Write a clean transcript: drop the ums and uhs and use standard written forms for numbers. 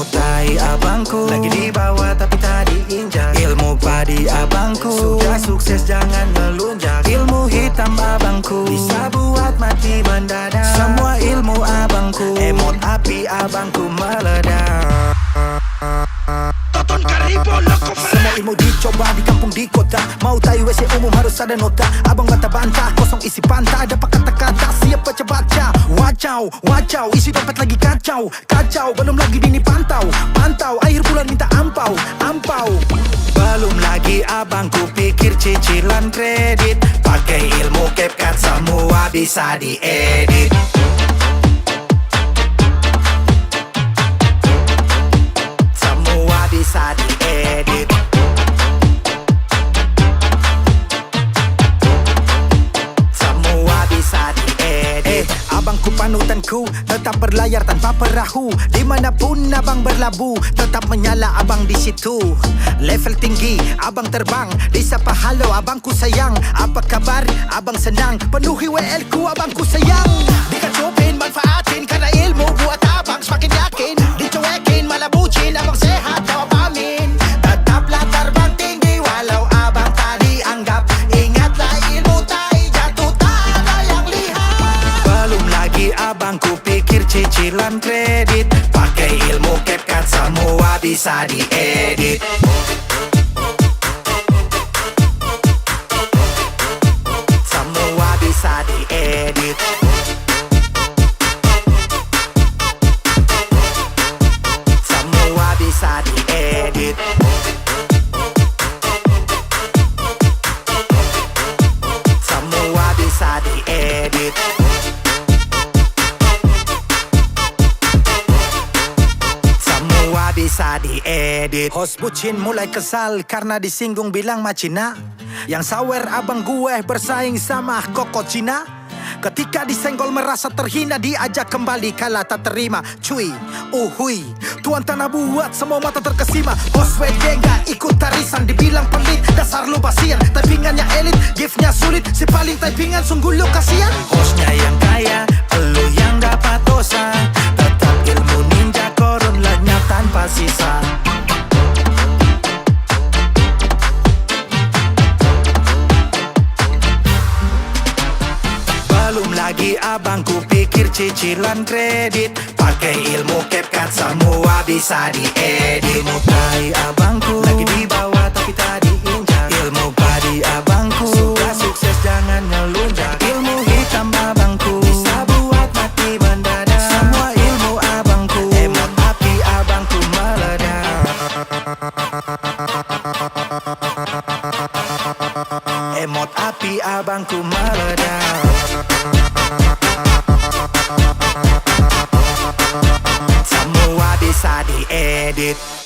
Ilmu tai abangku lagi di bawah tapi tak diinjak. Ilmu padi abangku sudah sukses jangan melunjak. Ilmu hitam abangku bisa buat mati mendadak. Semua ilmu abangku, emot api abangku meledak. Semua ilmu dicoba di kampung di kota. Mau tai WC umum harus ada nota. Abang bantah-bantah kosong isi pantai. Dapat kata-kata siap baca-baca. Wacau, wacau, isi dompet lagi kacau. Kacau, belum lagi dini pantau. Pantau, akhir bulan minta ampau. Ampau. Belum lagi abangku pikir cicilan kredit. Pakai ilmu CapCut semua bisa diedit. Bisa diedit. Semua bisa diedit. Abangku panutanku tetap berlayar tanpa perahu. Dimanapun abang berlabuh tetap menyala abang di situ. Level tinggi abang terbang. Disapa halo abangku sayang. Apa kabar abang senang. Penuhi WL ku abangku sayang. Dikacupin manfaatin karena ilmu buat abang semakin yakin. Dicuekin malah bucin abang sehat. Abangku pikir cicilan kredit. Pakai ilmu CapCut semua bisa diedit. Semua bisa diedit. Semua bisa diedit. Semua bisa diedit. Bisa diedit. Host bucin mulai kesal karena disinggung bilang macina. Yang sawer abang gue bersaing sama Koko Cina. Ketika disenggol merasa terhina, diajak kembali kala tak terima. Cuy, uhui, tuan tanah buat semua mata terkesima. Host WD gak ikut tarisan, dibilang pelit, dasar lu basian. Typingannya elit, giftnya sulit, si paling typingan sungguh lu kasihan. Hostnya yang kaya, elu yang dapat dosa. Tetap ilmu ninja korun lenyap tanpa sisa. Belum lagi abangku pikir cicilan kredit. Pakai ilmu CapCut semua bisa diedit. Ilmu tai abangku lagi di bawah tapi tak diinjak. Ilmu padi abangku sudah sukses jangan ngelunjak. Ilmu hitam abangku bisa buat mati mendadak. Semua ilmu abangku, emot api abangku meledak. Emot api abangku meledak. Semua bisa diedit.